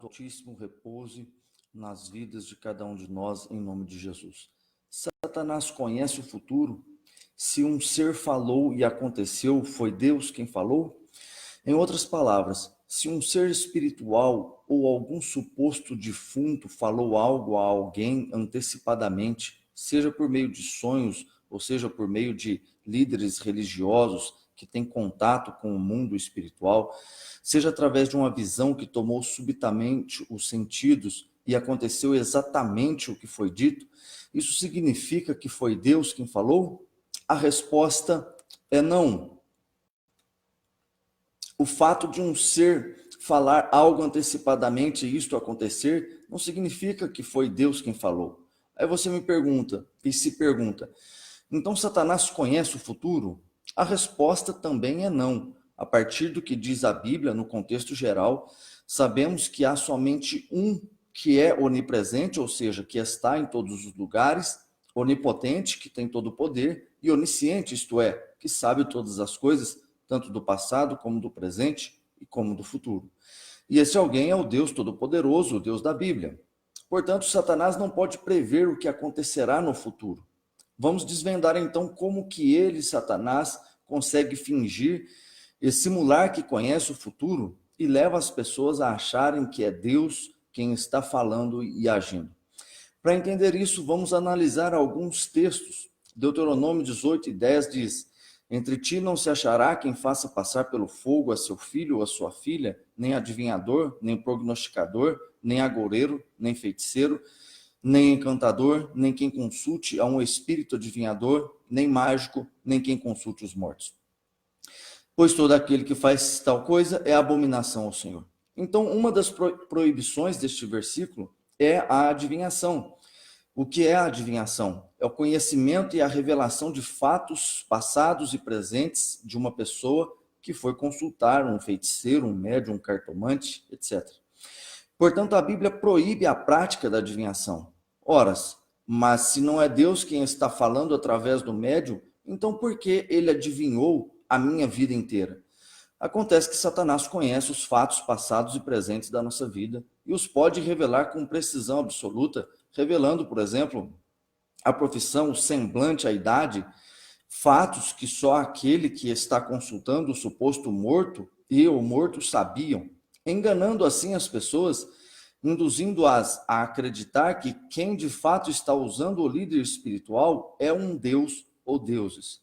Altíssimo repouse nas vidas de cada um de nós, em nome de Jesus. Satanás conhece o futuro? Se um ser falou e aconteceu, foi Deus quem falou? Em outras palavras, se um ser espiritual ou algum suposto defunto falou algo a alguém antecipadamente, seja por meio de sonhos, ou seja por meio de líderes religiosos que têm contato com o mundo espiritual, seja através de uma visão que tomou subitamente os sentidos e aconteceu exatamente o que foi dito, isso significa que foi Deus quem falou? A resposta é não. O fato de um ser falar algo antecipadamente e isto acontecer, não significa que foi Deus quem falou. Aí você me pergunta, e se pergunta, então Satanás conhece o futuro? A resposta também é não. A partir do que diz a Bíblia, no contexto geral, sabemos que há somente um que é onipresente, ou seja, que está em todos os lugares, onipotente, que tem todo o poder, e onisciente, isto é, que sabe todas as coisas, tanto do passado, como do presente e como do futuro. E esse alguém é o Deus Todo-Poderoso, o Deus da Bíblia. Portanto, Satanás não pode prever o que acontecerá no futuro. Vamos desvendar então como que ele, Satanás, consegue fingir e simular que conhece o futuro e leva as pessoas a acharem que é Deus quem está falando e agindo. Para entender isso, vamos analisar alguns textos. Deuteronômio 18:10 diz: entre ti não se achará quem faça passar pelo fogo a seu filho ou a sua filha, nem adivinhador, nem prognosticador, nem agoureiro, nem feiticeiro, nem encantador, nem quem consulte a um espírito adivinhador, nem mágico, nem quem consulte os mortos. Pois todo aquele que faz tal coisa é abominação ao Senhor. Então, uma das proibições deste versículo é a adivinhação. O que é a adivinhação? É o conhecimento e a revelação de fatos passados e presentes de uma pessoa que foi consultar um feiticeiro, um médium, um cartomante, etc. Portanto, a Bíblia proíbe a prática da adivinhação. Ora, mas se não é Deus quem está falando através do médium, então por que ele adivinhou a minha vida inteira? Acontece que Satanás conhece os fatos passados e presentes da nossa vida e os pode revelar com precisão absoluta, revelando, por exemplo, a profissão, o semblante, a idade, fatos que só aquele que está consultando o suposto morto e o morto sabiam, enganando assim as pessoas, induzindo-as a acreditar que quem de fato está usando o líder espiritual é um Deus ou deuses.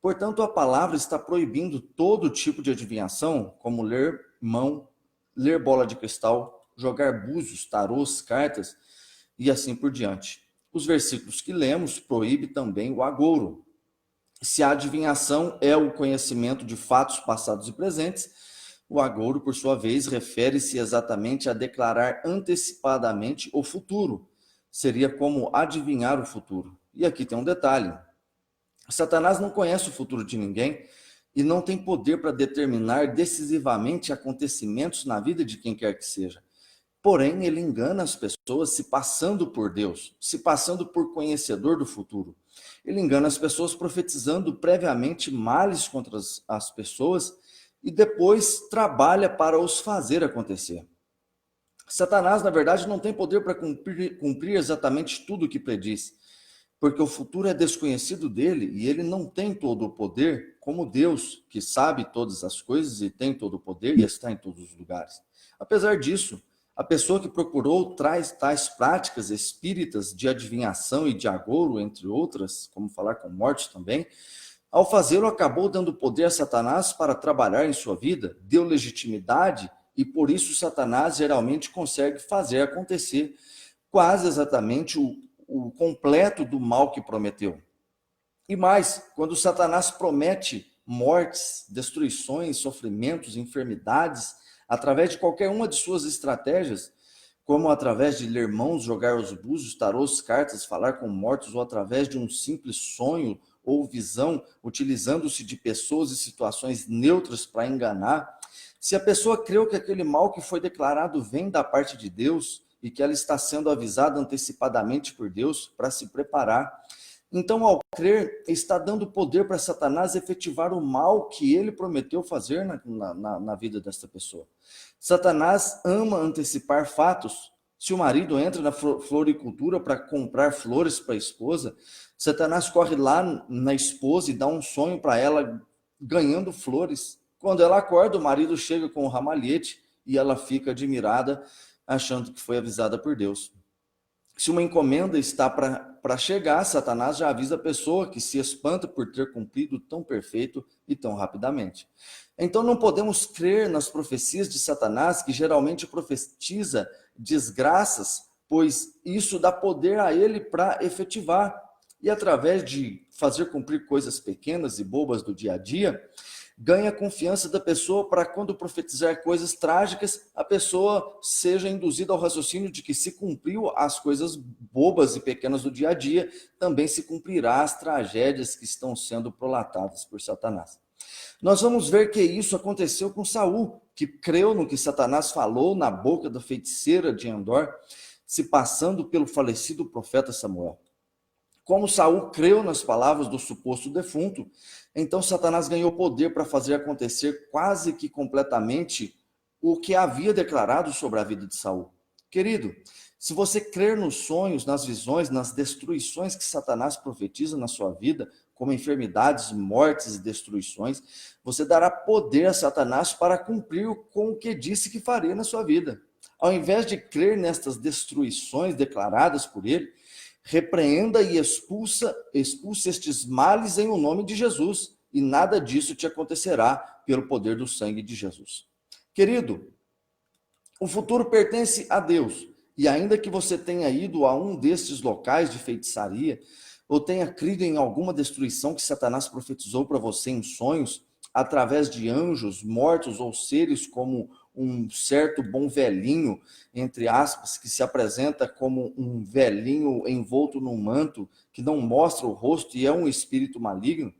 Portanto, a palavra está proibindo todo tipo de adivinhação, como ler mão, ler bola de cristal, jogar búzios, tarôs, cartas e assim por diante. Os versículos que lemos proíbem também o agouro. Se a adivinhação é o conhecimento de fatos passados e presentes, o agouro, por sua vez, refere-se exatamente a declarar antecipadamente o futuro. Seria como adivinhar o futuro. E aqui tem um detalhe. Satanás não conhece o futuro de ninguém e não tem poder para determinar decisivamente acontecimentos na vida de quem quer que seja. Porém, ele engana as pessoas se passando por Deus, se passando por conhecedor do futuro. Ele engana as pessoas profetizando previamente males contra as pessoas e depois trabalha para os fazer acontecer. Satanás, na verdade, não tem poder para cumprir exatamente tudo o que prediz, porque o futuro é desconhecido dele e ele não tem todo o poder como Deus, que sabe todas as coisas e tem todo o poder e está em todos os lugares. Apesar disso, a pessoa que procurou tais práticas espíritas de adivinhação e de agouro, entre outras, como falar com mortos também, ao fazê-lo acabou dando poder a Satanás para trabalhar em sua vida, deu legitimidade e por isso Satanás geralmente consegue fazer acontecer quase exatamente o completo do mal que prometeu. E mais, quando Satanás promete mortes, destruições, sofrimentos, enfermidades, através de qualquer uma de suas estratégias, como através de ler mãos, jogar os búzios, tarôs, cartas, falar com mortos, ou através de um simples sonho ou visão, utilizando-se de pessoas e situações neutras para enganar, se a pessoa creu que aquele mal que foi declarado vem da parte de Deus e que ela está sendo avisada antecipadamente por Deus para se preparar, então, ao crer, está dando poder para Satanás efetivar o mal que ele prometeu fazer na vida desta pessoa. Satanás ama antecipar fatos. Se o marido entra na floricultura para comprar flores para a esposa, Satanás corre lá na esposa e dá um sonho para ela ganhando flores. Quando ela acorda, o marido chega com o ramalhete e ela fica admirada, achando que foi avisada por Deus. Se uma encomenda está para chegar, Satanás já avisa a pessoa, que se espanta por ter cumprido tão perfeito e tão rapidamente. Então não podemos crer nas profecias de Satanás, que geralmente profetiza desgraças, pois isso dá poder a ele para efetivar. E através de fazer cumprir coisas pequenas e bobas do dia a dia, ganha a confiança da pessoa para, quando profetizar coisas trágicas, a pessoa seja induzida ao raciocínio de que, se cumpriu as coisas bobas e pequenas do dia a dia, também se cumprirá as tragédias que estão sendo prolatadas por Satanás. Nós vamos ver que isso aconteceu com Saul, que creu no que Satanás falou na boca da feiticeira de Endor, se passando pelo falecido profeta Samuel. Como Saul creu nas palavras do suposto defunto, então Satanás ganhou poder para fazer acontecer quase que completamente o que havia declarado sobre a vida de Saul. Querido, se você crer nos sonhos, nas visões, nas destruições que Satanás profetiza na sua vida, como enfermidades, mortes e destruições, você dará poder a Satanás para cumprir com o que disse que faria na sua vida. Ao invés de crer nestas destruições declaradas por ele, repreenda e expulse estes males em o nome de Jesus, e nada disso te acontecerá pelo poder do sangue de Jesus. Querido, o futuro pertence a Deus, e ainda que você tenha ido a um destes locais de feitiçaria, ou tenha crido em alguma destruição que Satanás profetizou para você em sonhos, através de anjos mortos ou seres como um certo bom velhinho, entre aspas, que se apresenta como um velhinho envolto num manto, que não mostra o rosto e é um espírito maligno,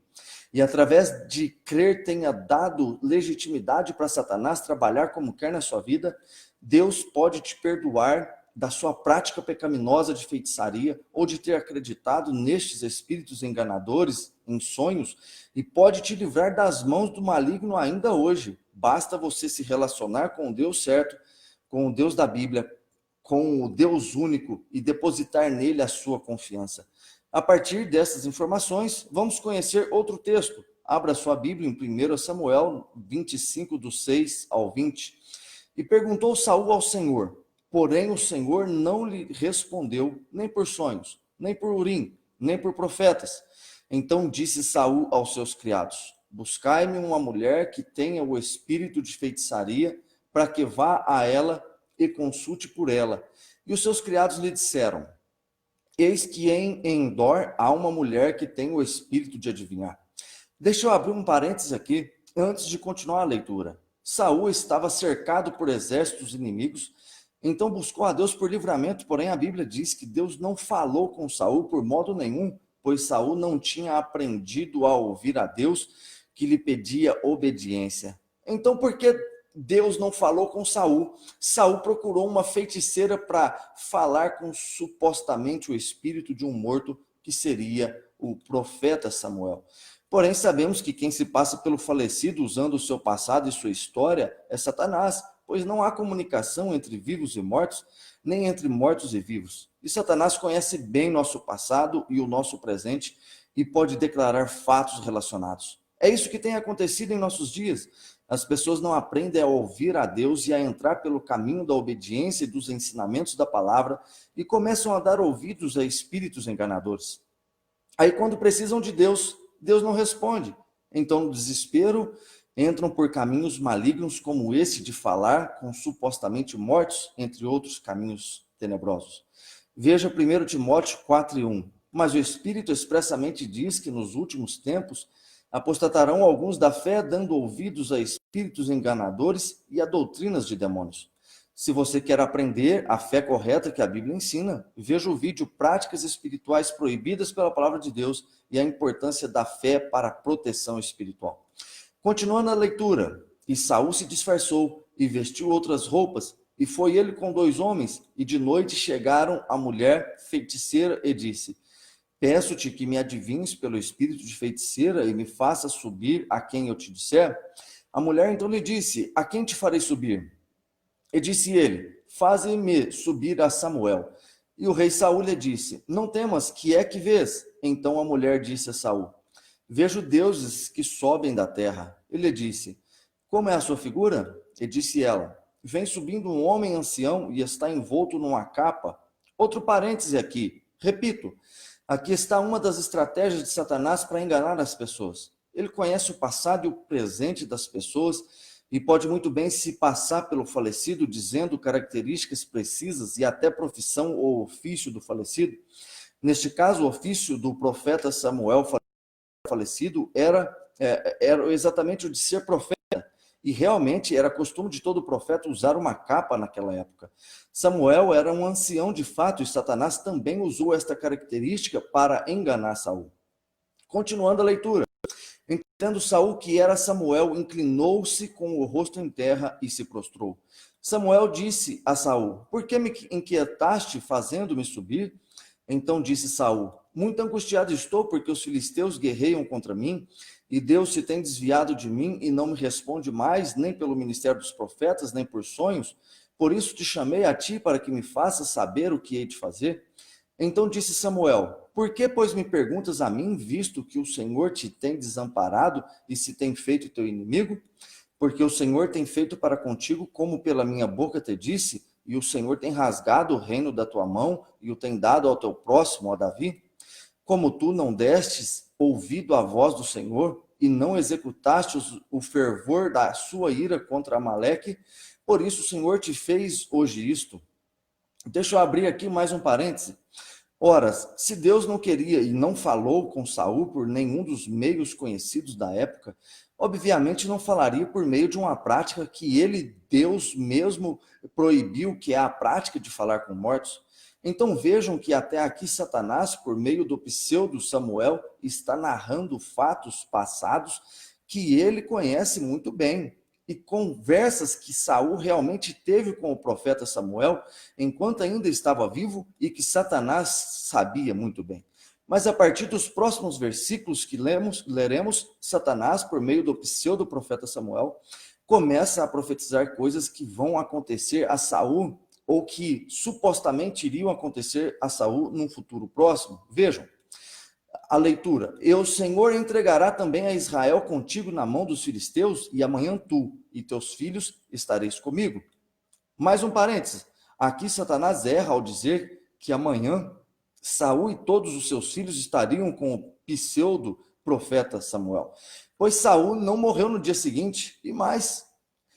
e através de crer tenha dado legitimidade para Satanás trabalhar como quer na sua vida, Deus pode te perdoar da sua prática pecaminosa de feitiçaria ou de ter acreditado nestes espíritos enganadores em sonhos, e pode te livrar das mãos do maligno ainda hoje. Basta você se relacionar com o Deus certo, com o Deus da Bíblia, com o Deus único, e depositar nele a sua confiança. A partir dessas informações, vamos conhecer outro texto. Abra sua Bíblia em 1 Samuel 25, do 6 ao 20. E perguntou Saul ao Senhor, porém o Senhor não lhe respondeu, nem por sonhos, nem por Urim, nem por profetas. Então disse Saul aos seus criados, buscai-me uma mulher que tenha o espírito de feitiçaria, para que vá a ela e consulte por ela. E os seus criados lhe disseram, eis que em Endor há uma mulher que tem o espírito de adivinhar. Deixa eu abrir um parênteses aqui, antes de continuar a leitura. Saul estava cercado por exércitos inimigos, então buscou a Deus por livramento, porém a Bíblia diz que Deus não falou com Saul por modo nenhum, pois Saul não tinha aprendido a ouvir a Deus, que lhe pedia obediência. Então, por que Deus não falou com Saul? Saul procurou uma feiticeira para falar com supostamente o espírito de um morto, que seria o profeta Samuel. Porém, sabemos que quem se passa pelo falecido usando o seu passado e sua história é Satanás, pois não há comunicação entre vivos e mortos, nem entre mortos e vivos. E Satanás conhece bem nosso passado e o nosso presente e pode declarar fatos relacionados. É isso que tem acontecido em nossos dias. As pessoas não aprendem a ouvir a Deus e a entrar pelo caminho da obediência e dos ensinamentos da palavra e começam a dar ouvidos a espíritos enganadores. Aí, quando precisam de Deus, Deus não responde. Então, no desespero, entram por caminhos malignos como esse de falar com supostamente mortos, entre outros caminhos tenebrosos. Veja 1 Timóteo 4:1. Mas o Espírito expressamente diz que nos últimos tempos apostatarão alguns da fé, dando ouvidos a espíritos enganadores e a doutrinas de demônios. Se você quer aprender a fé correta que a Bíblia ensina, veja o vídeo Práticas Espirituais Proibidas pela Palavra de Deus e a importância da fé para a proteção espiritual. Continuando a leitura, e Saul se disfarçou e vestiu outras roupas, e foi ele com 2 homens, e de noite chegaram a mulher feiticeira e disse, peço-te que me adivinhes pelo espírito de feiticeira e me faça subir a quem eu te disser. A mulher então lhe disse, a quem te farei subir? E disse ele: faze-me subir a Samuel. E o rei Saul lhe disse: não temas, que é que vês? Então a mulher disse a Saul: vejo deuses que sobem da terra. Ele disse: como é a sua figura? E disse ela: vem subindo um homem ancião e está envolto numa capa. Outro parêntese aqui. Repito, aqui está uma das estratégias de Satanás para enganar as pessoas. Ele conhece o passado e o presente das pessoas e pode muito bem se passar pelo falecido, dizendo características precisas e até profissão ou ofício do falecido. Neste caso, o ofício do profeta Samuel falecido era exatamente o de ser profeta. E realmente era costume de todo profeta usar uma capa naquela época. Samuel era um ancião de fato, e Satanás também usou esta característica para enganar Saul. Continuando a leitura. Entendendo Saul que era Samuel, inclinou-se com o rosto em terra e se prostrou. Samuel disse a Saul: por que me inquietaste fazendo-me subir? Então disse Saul: muito angustiado estou, porque os filisteus guerreiam contra mim, e Deus se tem desviado de mim e não me responde mais, nem pelo ministério dos profetas, nem por sonhos. Por isso te chamei a ti, para que me faças saber o que hei de fazer. Então disse Samuel: por que, pois, me perguntas a mim, visto que o Senhor te tem desamparado e se tem feito teu inimigo? Porque o Senhor tem feito para contigo como pela minha boca te disse, e o Senhor tem rasgado o reino da tua mão e o tem dado ao teu próximo, a Davi? Como tu não destes ouvido à voz do Senhor e não executaste o fervor da sua ira contra Amaleque, por isso o Senhor te fez hoje isto. Deixa eu abrir aqui mais um parêntese. Ora, se Deus não queria e não falou com Saul por nenhum dos meios conhecidos da época, obviamente não falaria por meio de uma prática que ele, Deus mesmo, proibiu, que é a prática de falar com mortos. Então vejam que até aqui Satanás, por meio do pseudo Samuel, está narrando fatos passados que ele conhece muito bem. E conversas que Saul realmente teve com o profeta Samuel, enquanto ainda estava vivo, e que Satanás sabia muito bem. Mas a partir dos próximos versículos que leremos, Satanás, por meio do pseudo-profeta Samuel, começa a profetizar coisas que vão acontecer a Saul, ou que supostamente iriam acontecer a Saul num futuro próximo. Vejam a leitura. E o Senhor entregará também a Israel contigo na mão dos filisteus, e amanhã tu e teus filhos estareis comigo. Mais um parênteses. Aqui Satanás erra ao dizer que amanhã Saul e todos os seus filhos estariam com o pseudo profeta Samuel. Pois Saul não morreu no dia seguinte, e mais,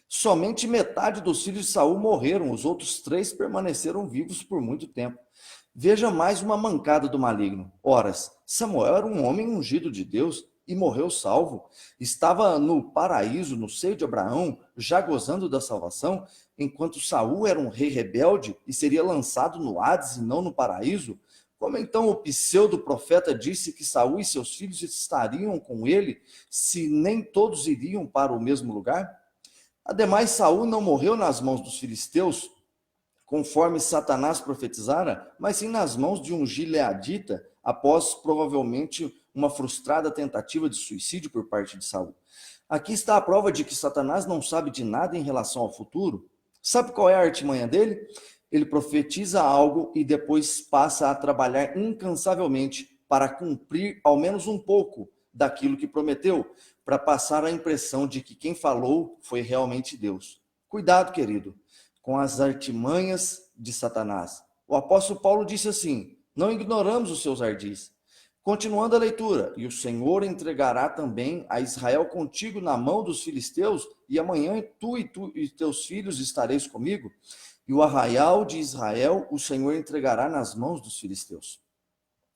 somente metade dos filhos de Saul morreram, os outros 3 permaneceram vivos por muito tempo. Veja mais uma mancada do maligno. Ora, Samuel era um homem ungido de Deus e morreu salvo. Estava no paraíso, no seio de Abraão, já gozando da salvação, enquanto Saul era um rei rebelde e seria lançado no Hades e não no paraíso. Como então o pseudo-profeta disse que Saul e seus filhos estariam com ele, se nem todos iriam para o mesmo lugar? Ademais, Saul não morreu nas mãos dos filisteus, conforme Satanás profetizara, mas sim nas mãos de um gileadita, após provavelmente uma frustrada tentativa de suicídio por parte de Saul. Aqui está a prova de que Satanás não sabe de nada em relação ao futuro. Sabe qual é a artimanha dele? Ele profetiza algo e depois passa a trabalhar incansavelmente para cumprir ao menos um pouco daquilo que prometeu, para passar a impressão de que quem falou foi realmente Deus. Cuidado, querido, com as artimanhas de Satanás. O apóstolo Paulo disse assim: não ignoramos os seus ardis. Continuando a leitura, e o Senhor entregará também a Israel contigo na mão dos filisteus, e amanhã tu e teus filhos estareis comigo, e o arraial de Israel o Senhor entregará nas mãos dos filisteus.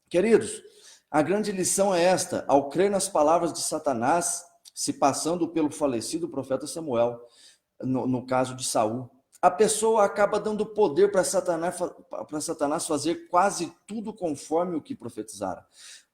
Queridos, a grande lição é esta: ao crer nas palavras de Satanás, se passando pelo falecido profeta Samuel, no caso de Saul, a pessoa acaba dando poder para Satanás fazer quase tudo conforme o que profetizara.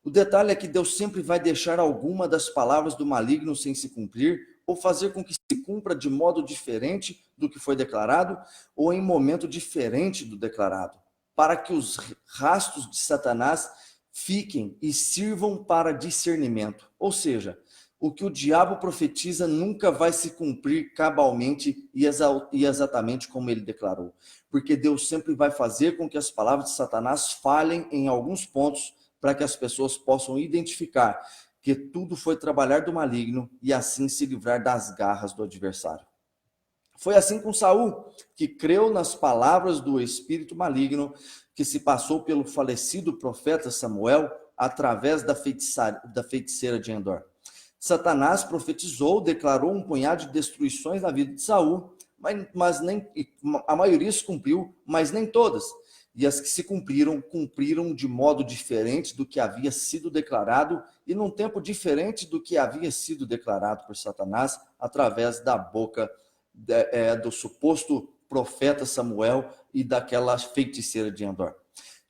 O detalhe é que Deus sempre vai deixar alguma das palavras do maligno sem se cumprir, ou fazer com que se cumpra de modo diferente do que foi declarado, ou em momento diferente do declarado, para que os rastros de Satanás fiquem e sirvam para discernimento. Ou seja, o que o diabo profetiza nunca vai se cumprir cabalmente e exatamente como ele declarou. Porque Deus sempre vai fazer com que as palavras de Satanás falhem em alguns pontos para que as pessoas possam identificar que tudo foi trabalhar do maligno e assim se livrar das garras do adversário. Foi assim com Saul, que creu nas palavras do espírito maligno que se passou pelo falecido profeta Samuel através da feiticeira de Endor. Satanás profetizou, declarou um punhado de destruições na vida de Saul, mas nem a maioria se cumpriu, mas nem todas. E as que se cumpriram, cumpriram de modo diferente do que havia sido declarado e num tempo diferente do que havia sido declarado por Satanás através da boca do suposto profeta Samuel e daquela feiticeira de Endor.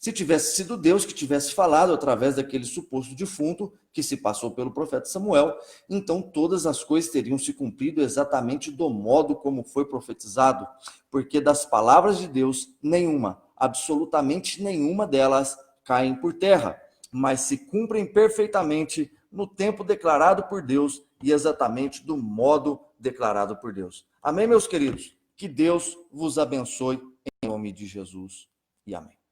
Se tivesse sido Deus que tivesse falado através daquele suposto defunto que se passou pelo profeta Samuel, então todas as coisas teriam se cumprido exatamente do modo como foi profetizado, porque das palavras de Deus, nenhuma, absolutamente nenhuma delas caem por terra, mas se cumprem perfeitamente no tempo declarado por Deus e exatamente do modo declarado por Deus. Amém, meus queridos? Que Deus vos abençoe em nome de Jesus e amém.